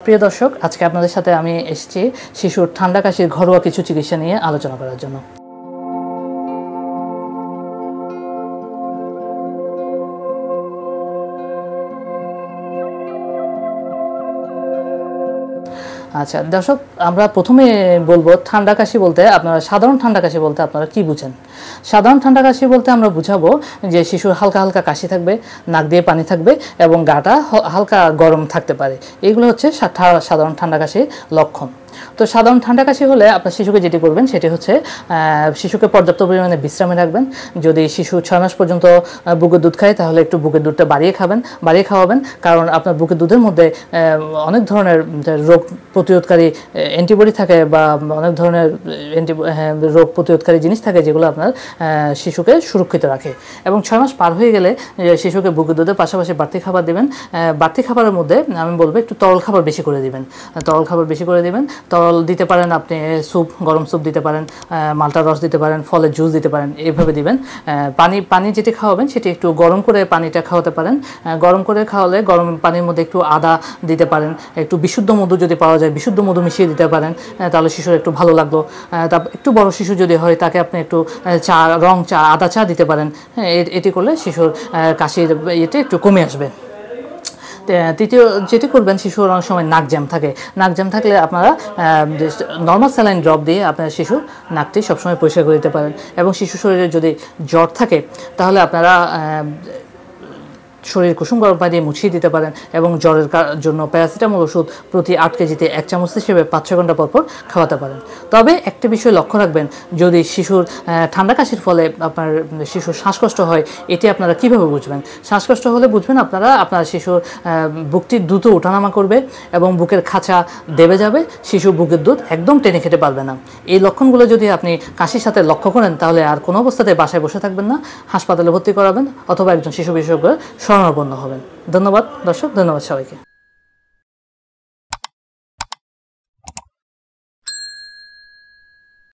প্রিয় দর্শক, আজকে আপনাদের সাথে আমি এসেছি শিশুর ঠান্ডা কাশির ঘরোয়া কিছু চিকিৎসা নিয়ে আলোচনা করার জন্য। আচ্ছা দর্শক, আমরা প্রথমে বলবো ঠান্ডা কাশি বলতে আপনারা সাধারণ ঠান্ডা কাশি বলতে আপনারা কি বুঝেন। সাধারণ ঠান্ডা কাশি বলতে আমরা বুঝাবো যে শিশুর হালকা হালকা কাশি থাকবে, নাক দিয়ে পানি থাকবে এবং গাটা হালকা গরম থাকতে পারে। এগুলো হচ্ছে সাধারণ ঠান্ডা কাশির লক্ষণ। তো সাধারণ ঠান্ডা কাশি হলে আপনার শিশুকে যেটি করবেন সেটি হচ্ছে শিশুকে পর্যাপ্ত পরিমাণে বিশ্রামে রাখবেন। যদি শিশু 6 মাস পর্যন্ত বুকের দুধ খায় তাহলে একটু বুকের দুধটা বাড়িয়ে খাওয়াবেন, কারণ আপনার বুকের দুধের মধ্যে অনেক ধরনের রোগ প্রতিরোধকারী অ্যান্টিবডি থাকে বা অনেক ধরনের রোগ প্রতিরোধকারী জিনিস থাকে যেগুলো আপনার শিশুকে সুরক্ষিত রাখে। এবং 6 মাস পার হয়ে গেলে শিশুকে বুকের দুধের পাশাপাশি বাড়তি খাবার দেবেন। বাড়তি খাবারের মধ্যে আমি বলবো একটু তরল খাবার বেশি করে দিবেন। তরল দিতে পারেন আপনি গরম স্যুপ দিতে পারেন, মালটার রস দিতে পারেন, ফলের জুস দিতে পারেন, এইভাবে দিবেন। পানি যেটি খাওয়াবেন সেটি একটু গরম করে পানিটা খাওয়াতে পারেন। গরম করে খাওয়ালে গরম পানির মধ্যে একটু আদা দিতে পারেন, একটু বিশুদ্ধ মধু যদি পাওয়া যায় বিশুদ্ধ মধু মিশিয়ে দিতে পারেন, তাহলে শিশুর একটু ভালো লাগলো। তারপর একটু বড় শিশু যদি হয় তাকে আপনি একটু আদা চা দিতে পারেন। এটি করলে শিশুর কাশির একটু কমে আসবে। তৃতীয় যেটি করবেন, শিশুর অনেক সময় নাক জ্যাম থাকলে আপনারা নর্মাল স্যালাইন ড্রপ দিয়ে আপনার শিশুর নাকটি সবসময় পরিষ্কার করে দিতে পারেন। এবং শিশু শরীরে যদি জ্বর থাকে তাহলে আপনারা শরীর কুসুম গরম পানি দিয়ে মুছিয়ে দিতে পারেন এবং জ্বরের জন্য প্যারাসিটামল ওষুধ প্রতি 8 কেজিতে 1 চামচ হিসেবে 5-6 ঘন্টা পর খাওয়াতে পারেন। তবে একটা বিষয় লক্ষ্য রাখবেন, যদি শিশুর ঠান্ডা কাশির ফলে আপনার শিশুর শ্বাসকষ্ট হয়, এটি আপনারা কিভাবে বুঝবেন? শ্বাসকষ্ট হলে বুঝবেন আপনার শিশুর বুকটি দ্রুত ওঠানামা করবে এবং বুকের খাঁচা দেবে যাবে, শিশু বুকের দুধ একদম টেনে খেতে পারবে না। এই লক্ষণগুলো যদি আপনি কাশির সাথে লক্ষ্য করেন তাহলে আর কোনো অবস্থাতে বাসায় বসে থাকবেন না, হাসপাতালে ভর্তি করাবেন অথবা একজন শিশু বিশেষজ্ঞ শরণাপন্ন হবেন। ধন্যবাদ দর্শক, ধন্যবাদ সবাইকে।